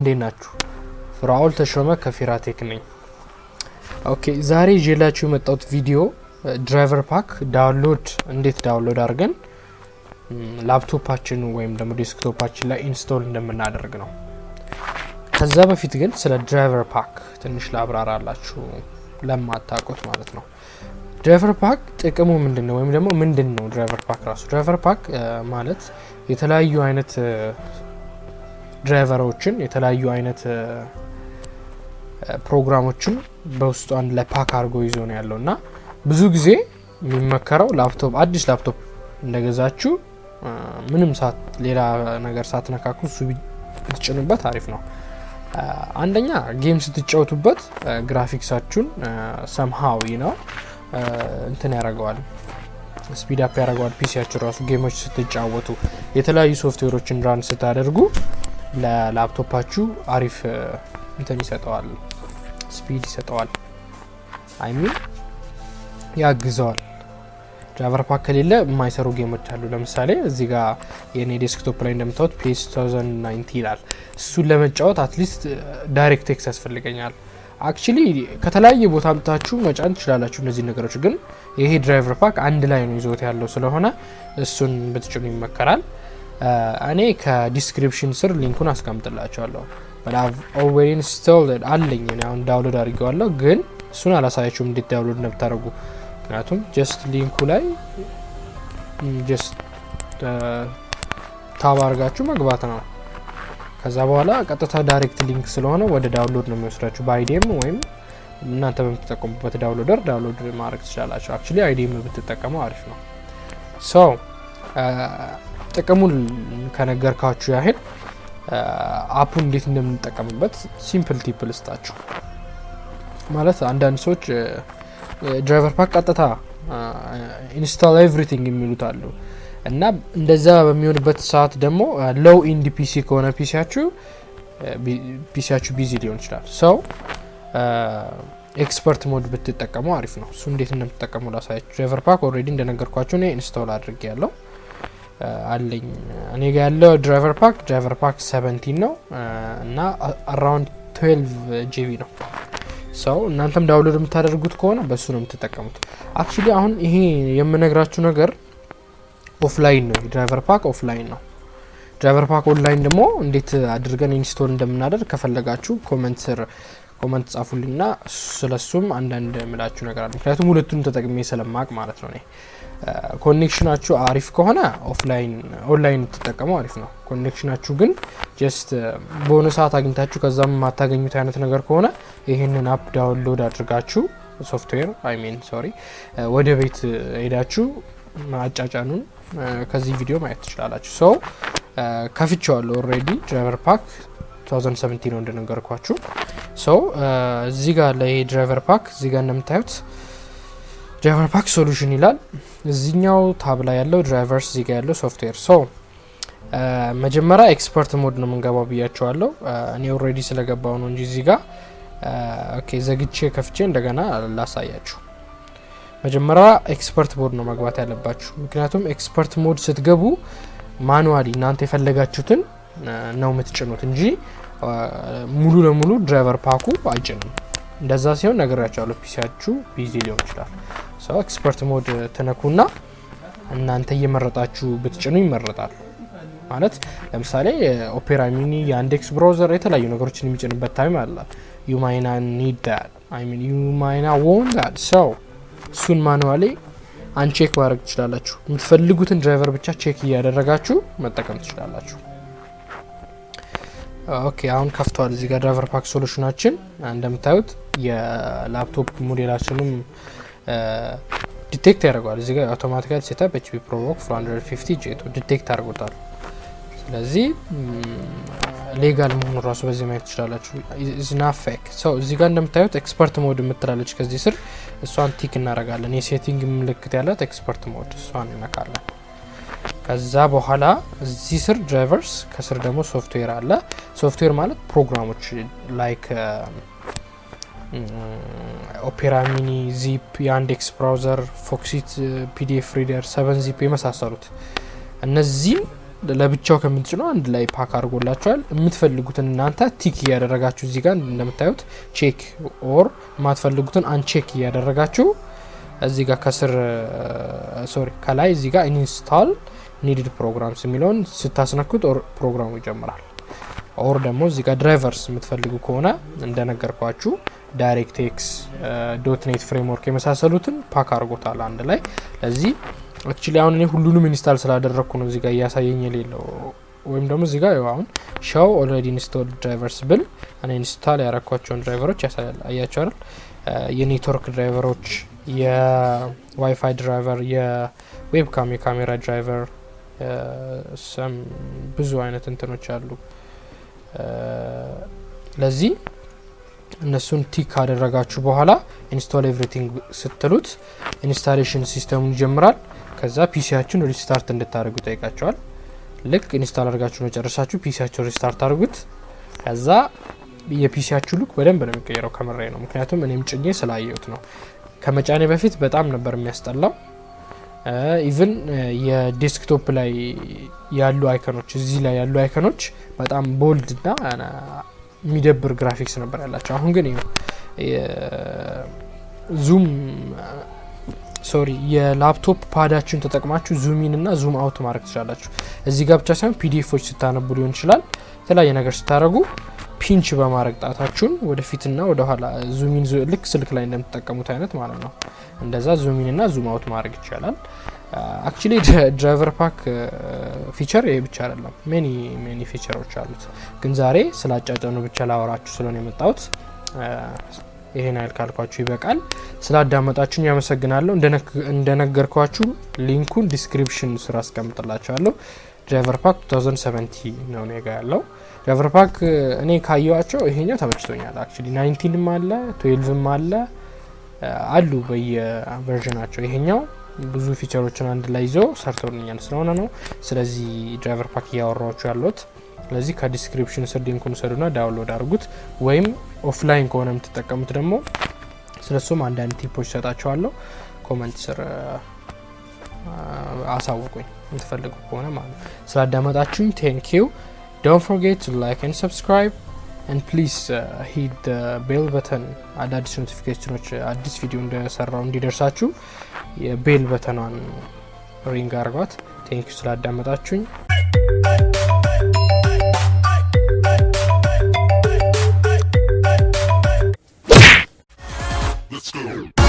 እንዴናችሁ ፍራኦል ተሾመ ከፊራቴክ ነኝ። ኦኬ ዛሬ ይዤላችሁ የመጣሁት ቪዲዮ ድራይቨር ፓክ ዳውንሎድ እንዴት ዳውንሎድ አድርገን ላፕቶፓችን ወይም ደግሞ ዴስክቶፓችን ላይ ኢንስቶል እንደምናደርግ ነው። ከዛ በፊት ግን ስለ ድራይቨር ፓክ ትንሽ ላብራራላችሁ ለማታውቁት ማለት ነው። ድራይቨር ፓክ ጥቅሙ ምንድነው ወይም ደግሞ ምንድነው ድራይቨር ፓክ ራሱ? ድራይቨር ፓክ ማለት የተለያዩ አይነት ድራይቨሮችን የተለያዩ አይነት ፕሮግራሞችን በውስጡ አንድ ላይ ፓክ አድርጎ ይዞ ነው ያለውና ብዙ ጊዜ የሚመከረው ላፕቶፕ አዲስ ላፕቶፕ እንደገዛችሁ ምንም ሌላ ነገር ሳትነካኩ እሱ ብትጭኑበት አሪፍ ነው። አንደኛ ጌም ስትጫወቱበት ግራፊክሳችሁን somehow እንትን ያደርገዋል ስፒድ አፕ ያደርገዋል። ፒሲያችሁ ራሱ ጌሞች ስትጫወቱ የተለያዩ ሶፍትዌሮችን ራን ስታደርጉ ለላፕቶፓችሁ አሪፍ እንትን ይሰጠዋል፣ ስፒድ ይሰጠዋል፣ ያግዘዋል። ድራይቨር ፓክ ከሌለ የማይሰሩ ጌሞች አሉ። ለምሳሌ እዚህ ጋር የኔ ዴስክቶፕ ላይ እንደምታዩት PS 2019 ይላል። እሱን ለመጫወት አትሊስት ዳይሬክት ኤክስ ያስፈልገኛል። አክቹሊ ከተለያየ ቦታ አምጥታችሁ መጫን ትችላላችሁ እነዚህ ነገሮች፣ ግን ይሄ ድራይቨር ፓክ አንድ ላይ ነው ይዞት ያለው ስለሆነ እሱን ብትጭኑ ይመከራል። እኔ ከዲስክሪፕሽን ስር ሊንኩን አስቀምጥላችኋለሁ። but I've already installed አለኝ እኔ አሁን ዳውንሎድ አድርጌዋለሁ፣ ግን እሱን አላሳያችሁም እንዴት ዳውንሎድ እንደምታደርጉ። ምክንያቱም ጀስት ሊንኩ ላይ ጀስት ታብ አድርጋችሁ መግባት ነው። ከዛ በኋላ ቀጥታ ዳይሬክት ሊንክ ስለሆነ ወደ ዳውንሎድ ነው የሚወስዳችሁ። በአይዲኤም ወይም እናንተ በምትጠቀሙበት ዳውንሎደር ዳውንሎድ ማድረግ ትችላላችሁ። አክቹሊ አይዲኤም ብትጠቀሙ አሪፍ ነው። ሶ ጥቅሙን ከነገርካችሁ ያህል አፑን እንዴት እንደምንጠቀምበት ሲምፕል ቲፕ ልስጣችሁ። ማለት አንዳንድ ሰዎች ድራይቨር ፓክ ቀጥታ ኢንስቶል ኤቭሪቲንግ የሚሉት አሉ እና እንደዛ በሚሆንበት ሰዓት ደግሞ ሎው ኢንድ ፒሲ ከሆነ ፒሲያችሁ ቢዚ ሊሆን ይችላል። ሰው ኤክስፐርት ሞድ ብትጠቀሙ አሪፍ ነው። እሱ እንዴት እንደምትጠቀሙ ላሳያችሁ። ድራይቨር ፓክ ኦልሬዲ እንደነገርኳችሁ እኔ ኢንስቶል አድርጌያለሁ አለኝ። እኔ ጋር ያለው ድራይቨር ፓክ 17 ነው እና አራውንድ 12 ጂቢ ነው። ሰው እናንተም ዳውንሎድ የምታደርጉት ከሆነ በሱ ነው የምትጠቀሙት። አክቹሊ አሁን ይሄ የምነግራችሁ ነገር ኦፍላይን ነው። ድራይቨር ፓክ ኦፍላይን ነው። ድራይቨር ፓክ ኦንላይን ደግሞ እንዴት አድርገን ኢንስቶል እንደምናደርግ ከፈለጋችሁ ኮሜንት ጻፉልኝና ስለሱም አንዳንድ ምላችሁ ነገር አለ። ምክንያቱም ሁለቱን ተጠቅሜ ስለማቅ ማለት ነው። እኔ ኮኔክሽናችሁ አሪፍ ከሆነ ኦንላይን ተጠቀሙ አሪፍ ነው። ኮኔክሽናችሁ ግን ጀስት በሆነ ሰዓት አግኝታችሁ ከዛም ማታገኙት አይነት ነገር ከሆነ ይሄንን አፕ ዳውንሎድ አድርጋችሁ ሶፍትዌር ወደ ቤት ሄዳችሁ አጫጫኑን ከዚህ ቪዲዮ ማየት ትችላላችሁ። ሶ ከፍቼዋለሁ ኦልሬዲ ድራይቨር ፓክ 2017 ነው እንደነገርኳችሁ። ሶ እዚህ ጋር ላይ ድራይቨር ፓክ እዚህ ጋር እንደምታዩት ድራይቨር ፓክ ሶሉሽን ይላል። እዚህኛው ታብ ላይ ያለው ድራይቨርስ እዚህ ጋር ያለው ሶፍትዌር። ሶ መጀመሪያ ኤክስፐርት ሞድ ነው የምንገባው ብያቸዋለሁ። እኔ ኦልሬዲ ስለገባው ነው እንጂ እዚህ ጋር ኦኬ ዘግቼ ከፍቼ እንደገና ላሳያችሁ። መጀመሪያ ኤክስፐርት ሞድ ነው መግባት ያለባችሁ። ምክንያቱም ኤክስፐርት ሞድ ስትገቡ ማኑዋሊ እናንተ የፈለጋችሁትን ነው የምትጭኑት እንጂ ሙሉ ለሙሉ ድራይቨር ፓኩ አይጭንም። እንደዛ ሲሆን ነገራችኋለሁ ፒሲያችሁ ቢዚ ሊሆን ይችላል። ሶ ኤክስፐርት ሞድ ተነኩና እናንተ እየመረጣችሁ ብትጭኑ ይመረጣል። ማለት ለምሳሌ ኦፔራ ሚኒ ያንዴክስ ብራውዘር የተለያዩ ነገሮችን የሚጭንበት ታይም አለ። you might not need that, you might not want that. so እሱን ማኑዋሊ አንቼክ ማድረግ ትችላላችሁ። የምትፈልጉትን ድራይቨር ብቻ ቼክ እያደረጋችሁ መጠቀም ትችላላችሁ። ኦኬ አሁን ከፍቷል። እዚህ ጋር ድራይቨር ፓክ ሶሉሽናችን እንደምታዩት የላፕቶፕ ሞዴላችንም ዲቴክት ያደርጋል። እዚህ ጋር አውቶማቲካሊ ሴትአፕ HP ProVoke 450 J2 ዲቴክት አድርጎታል። ስለዚህ ሌጋል መሆኑ ራሱ በዚህ ማየት ትችላላችሁ። ኢዝ ናት ፌክ። ሶ እዚህ ጋር እንደምታዩት ኤክስፐርት ሞድ የምትላለች ከዚህ ስር እሷን ቲክ እናደርጋለን። የሴቲንግ ምልክት ያላት ኤክስፐርት ሞድ እሷን እንነካለን። ከዛ በኋላ እዚህ ስር ድራይቨርስ ከስር ደግሞ ሶፍትዌር አለ። ሶፍትዌር ማለት ፕሮግራሞች ላይክ ኦፔራ ሚኒ፣ ዚፕ፣ ያንዴክስ ብራውዘር፣ ፎክሲት፣ ፒዲኤፍ ሪደር፣ 7 ዚፕ የመሳሰሉት እነዚህ ለብቻው ከምትጭነው አንድ ላይ ፓክ አድርጎላችኋል የምትፈልጉትን እናንተ ቲክ ያደረጋችሁ እዚህ ጋር እንደምታዩት ቼክ ኦር ማትፈልጉትን አንቼክ ያደረጋችሁ እዚህ ጋር ከስር ከላይ እዚህ ጋር ኢንስታል ኒድድ ፕሮግራምስ የሚለውን ስታስነኩት ፕሮግራሙ ይጀምራል ኦር ደግሞ እዚህ ጋር ድራይቨርስ የምትፈልጉ ከሆነ እንደነገርኳችሁ ዳይሬክትኤክስ .net ፍሬምወርክ የመሳሰሉትን ፓክ አድርጎታል አንድ ላይ ለዚህ actually አሁን እኔ ሁሉንም ኢንስታል ስላደረኩ ነው እዚህ ጋር ያሳየኝ የሌለው ወይም ደግሞ እዚህ ጋር አሁን show already installed drivers ብል እኔ ኢንስታል ያረኳቸውን ድራይቨሮች ያሳያል አያችሁ አይደል የኔትወርክ ድራይቨሮች የዋይፋይ ድራይቨር የዌብካም የካሜራ ድራይቨር ሰም ብዙ አይነት እንትኖች አሉ ለዚህ እነሱን ቲክ አደረጋችሁ በኋላ ኢንስቶል ኤቭሪቲንግ ስትሉት ኢንስታሌሽን ሲስተሙን ይጀምራል ከዛ ፒሲያችሁን ሪስታርት እንድታደርጉ ጠይቃችኋል ልክ ኢንስታል አድርጋችሁ ነው ጨርሳችሁ ፒሲያችሁን ሪስታርት አድርጉት ከዛ የፒሲያችሁ ሉክ በደንብ ነው የሚቀየረው ከመራይ ነው ምክንያቱም እኔም ጭኜ ስላየሁት ነው ከመጫኔ በፊት በጣም ነበር የሚያስጠላው ኢቭን የዴስክቶፕ ላይ ያሉ አይኮኖች እዚህ ላይ ያሉ አይኮኖች በጣም ቦልድ እና ሚደብር ግራፊክስ ነበር ያላቸው አሁን ግን ዙም የላፕቶፕ ፓዳችሁን ተጠቅማችሁ ዙም ኢን እና ዙም አውት ማድረግ ትችላላችሁ እዚህ ጋር ብቻ ሳይሆን ፒዲኤፎች ስታነቡ ሊሆን ይችላል የተለያየ ነገር ስታረጉ ፒንች በማድረግ ጣታችሁን ወደፊትና ወደ ኋላ ዙም ኢን ልክ ስልክ ላይ እንደምትጠቀሙት አይነት ማለት ነው እንደዛ ዙም ኢን እና ዙም አውት ማድረግ ይችላል actually driver pack feature ይሄ ብቻ አይደለም many featureዎች አሉት ግን ዛሬ ስላጫጫኑ ብቻ ላወራችሁ ስለሆነ የመጣሁት ይሄን አይልካልኳችሁ ይበቃል ስላዳመጣችሁኝ ያመሰግናለሁ እንደነገርኳችሁ ሊንኩን ዲስክሪፕሽን ስራ አስቀምጥላችኋለሁ driver pack 2070 ነው ነገ ያለው driver pack እኔ ካየዋቸው ይሄኛው ተመችቶኛል actually 19 አለ 12 አለ አሉ በየቨርዥናቸው ይሄኛው ብዙ ፊቸሮችን አንድ ላይ ይዞ ሰርተውልኛል ስለሆነ ነው ስለዚህ driver pack ያወራችሁ ያሉት ስለዚህ ከዲስክሪፕሽን ስር ሊንኩን ሰዱና ዳውንሎድ አድርጉት ወይም ኦፍላይን ከሆነ የምትጠቀሙት ደግሞ ስለሱም አንዳንድ ቲፖች ሰጣችኋለሁ ኮሜንት ስር አሳውቁኝ የምትፈልጉ ከሆነ ማለት ስላዳመጣችሁኝ thank you don't forget to like and subscribe and please hit the bell button አዳዲስ ኖቲፊኬሽኖች አዲስ ቪዲዮ እንደሰራው እንዲደርሳችሁ የቤል በተኗን ሪንግ አርጓት thank you ስላዳመጣችሁኝ Let's go.